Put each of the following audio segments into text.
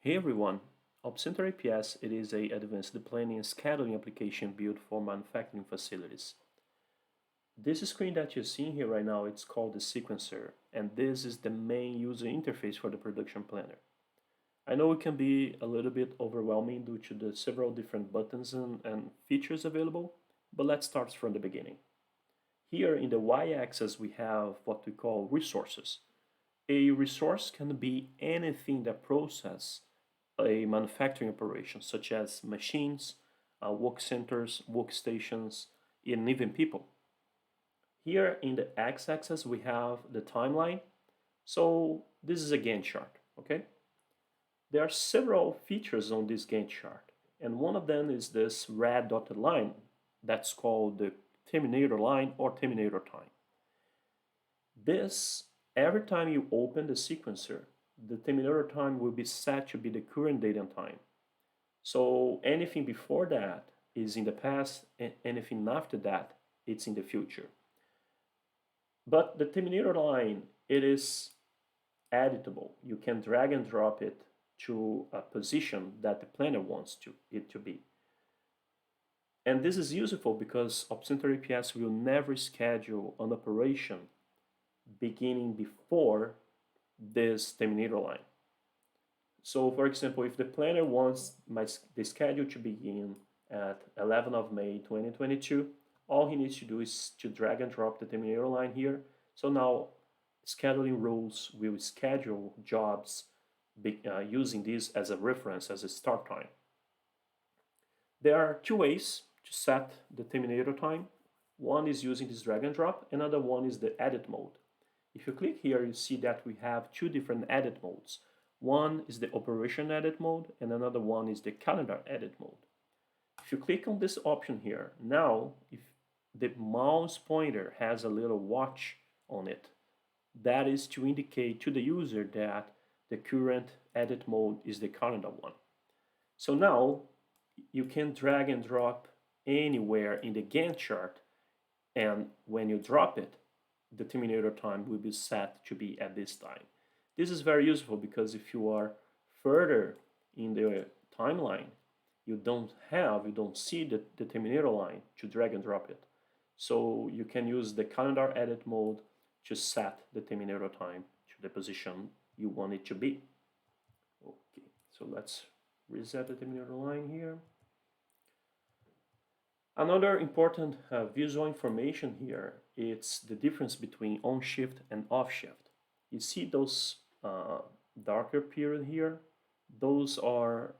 Hey everyone, Opcenter APS it is a advanced planning and scheduling application built for manufacturing facilities. This screen that you're seeing here right now, it's called the sequencer, and this is the main user interface for the production planner. I know it can be a little bit overwhelming due to the several different buttons and features available, but let's start from the beginning. Here in the y-axis we have what we call resources. A resource can be anything that processes a manufacturing operation, such as machines, work centers, workstations, and even people. Here in the x-axis we have the timeline. So this is a Gantt chart, okay? There are several features on this Gantt chart, and one of them is this red dotted line that's called the Terminator line or Terminator time. This, every time you open the sequencer, the Terminator time will be set to be the current date and time. So anything before that is in the past, and anything after that, it's in the future. But the Terminator line, it is editable. You can drag and drop it to a position that the planner wants it to be. And this is useful because Opcenter APS will never schedule an operation beginning before this Terminator line. So for example, if the planner wants the schedule to begin at 11 of May 2022, all he needs to do is to drag and drop the Terminator line here. So now scheduling rules will schedule jobs using this as a reference, as a start time. There are two ways to set the Terminator time. One is using this drag and drop, another one is the edit mode. If you click here, you see that we have two different edit modes. One is the operation edit mode, and another one is the calendar edit mode. If you click on this option here, now if the mouse pointer has a little watch on it, that is to indicate to the user that the current edit mode is the calendar one. So now you can drag and drop anywhere in the Gantt chart, and when you drop it, the Terminator time will be set to be at this time. This is very useful because if you are further in the timeline, you don't see the Terminator line to drag and drop it. So you can use the calendar edit mode to set the Terminator time to the position you want it to be. Okay, so let's reset the Terminator line here. Another important visual information here is the difference between on shift and off shift. You see those darker period here? Those are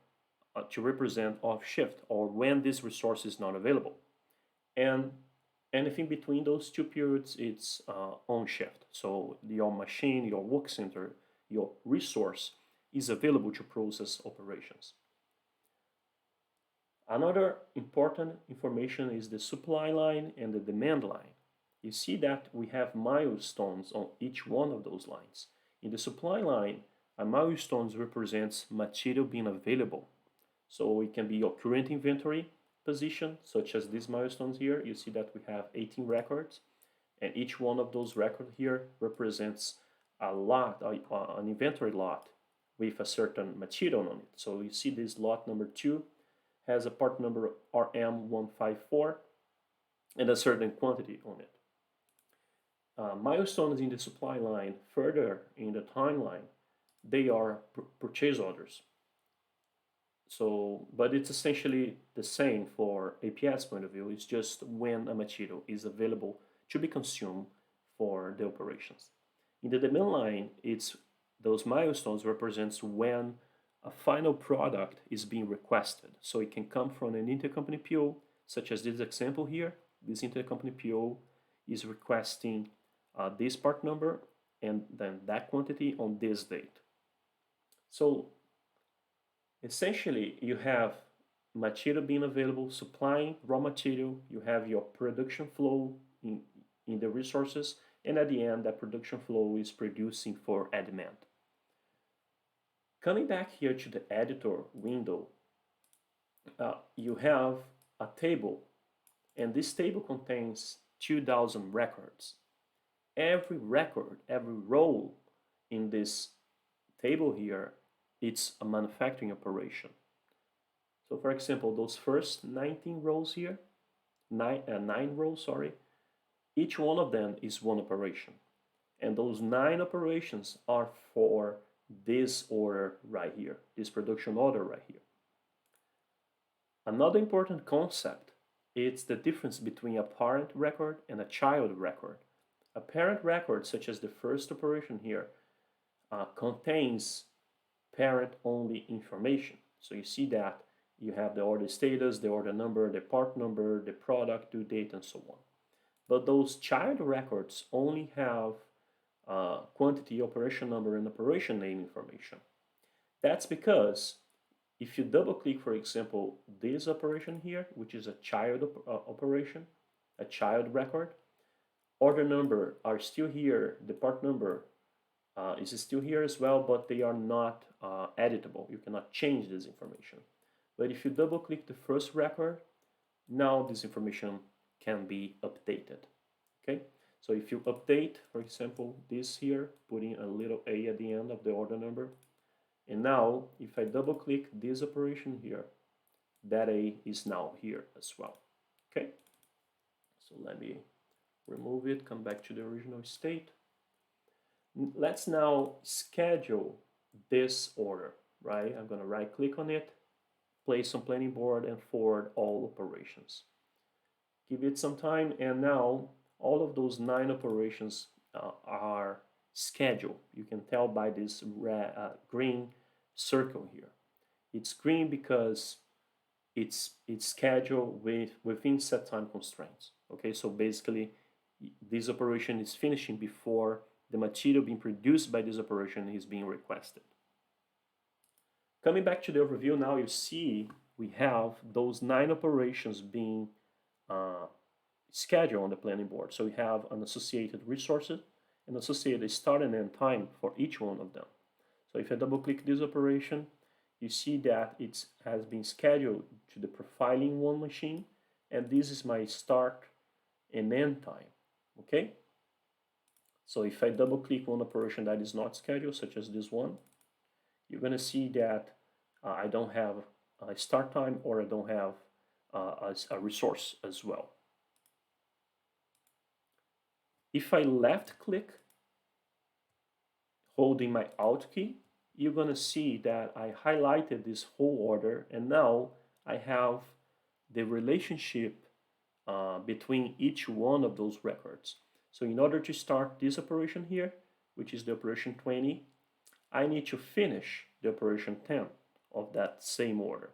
to represent off shift, or when this resource is not available. And anything between those two periods, it's on shift. So your machine, your work center, your resource is available to process operations. Another important information is the supply line and the demand line. You see that we have milestones on each one of those lines. In the supply line, a milestone represents material being available. So it can be your current inventory position, such as these milestones here. You see that we have 18 records, and each one of those records here represents a lot, an inventory lot with a certain material on it. So you see this lot number 2 has a part number RM154 and a certain quantity on it. Milestones in the supply line, further in the timeline, they are purchase orders. So, but it's essentially the same for APS point of view. It's just when a material is available to be consumed for the operations. In the demand line, it's those milestones represents when a final product is being requested. So it can come from an intercompany PO, such as this example here. This intercompany PO is requesting this part number and then that quantity on this date. So essentially, you have material being available, supplying raw material, you have your production flow in the resources, and at the end, that production flow is producing for a demand. Coming back here to the editor window, you have a table, and this table contains 2,000 records. Every record, every row in this table here it's a manufacturing operation. So for example, those first 19 rows here, nine rows, sorry, each one of them is one operation. And those 9 operations are for this order right here, this production order right here. Another important concept is the difference between a parent record and a child record. A parent record, such as the first operation here, contains parent-only information. So you see that you have the order status, the order number, the part number, the product, due date, and so on. But those child records only have quantity, operation number, and operation name information. That's because if you double click, for example, this operation here, which is a child operation, a child record, order number are still here, the part number is still here as well, but they are not editable. You cannot change this information. But if you double click the first record, now this information can be updated. Okay, so if you update, for example, this here, putting a little a at the end of the order number, and now if I double click this operation here, that a is now here as well. Okay, so let me remove it, come back to the original state. Let's now schedule this order, right? I'm going to right click on it, place on planning board, and forward all operations. Give it some time, and now all of those 9 operations are scheduled. You can tell by this green circle here. It's green because it's scheduled within set time constraints. Okay, so basically this operation is finishing before the material being produced by this operation is being requested. Coming back to the overview now, you see we have those 9 operations being scheduled on the planning board. So we have an associated resources and associated start and end time for each one of them. So if I double click this operation, you see that it has been scheduled to the profiling one machine, and this is my start and end time. Okay, so if I double click one operation that is not scheduled, such as this one, you're going to see that I don't have a start time, or I don't have a resource as well. If I left click holding my Alt key, you're going to see that I highlighted this whole order, and now I have the relationship between each one of those records. So in order to start this operation here, which is the operation 20, I need to finish the operation 10 of that same order.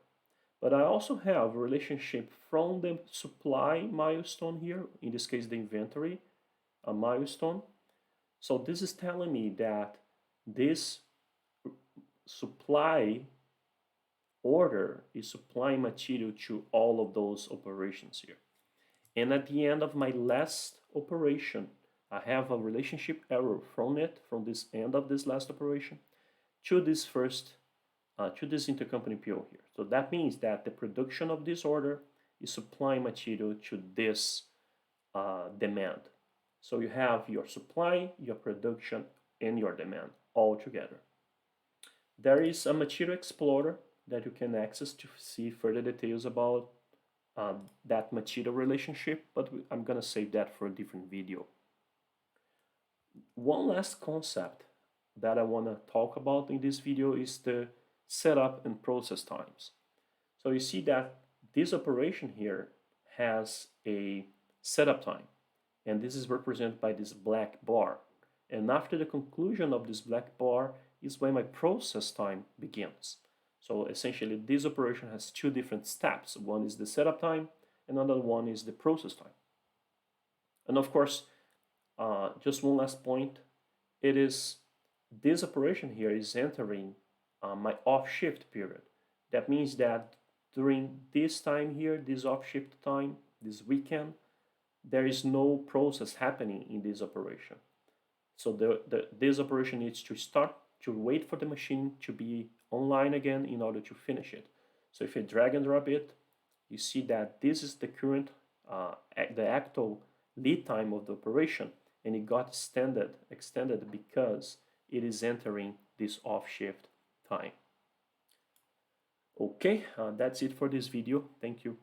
But I also have a relationship from the supply milestone here, in this case the inventory milestone. So this is telling me that this supply order is supplying material to all of those operations here. And at the end of my last operation, I have a relationship error from it, from this end of this last operation, to this first, to this intercompany PO here. So that means that the production of this order is supplying material to this demand. So you have your supply, your production, and your demand all together. There is a material explorer that you can access to see further details about that material relationship, but I'm gonna save that for a different video. One last concept that I wanna talk about in this video is the setup and process times. So you see that this operation here has a setup time, and this is represented by this black bar. And after the conclusion of this black bar is when my process time begins. So essentially this operation has 2 different steps. One is the setup time, another one is the process time. And of course, just one last point, it is this operation here is entering my off shift period. That means that during this time here, this off shift time, this weekend, there is no process happening in this operation. So this operation needs to start, to wait for the machine to be online again in order to finish it. So if you drag and drop it, you see that this is the current, the actual lead time of the operation, and it got extended because it is entering this off shift time. Okay, that's it for this video. Thank you.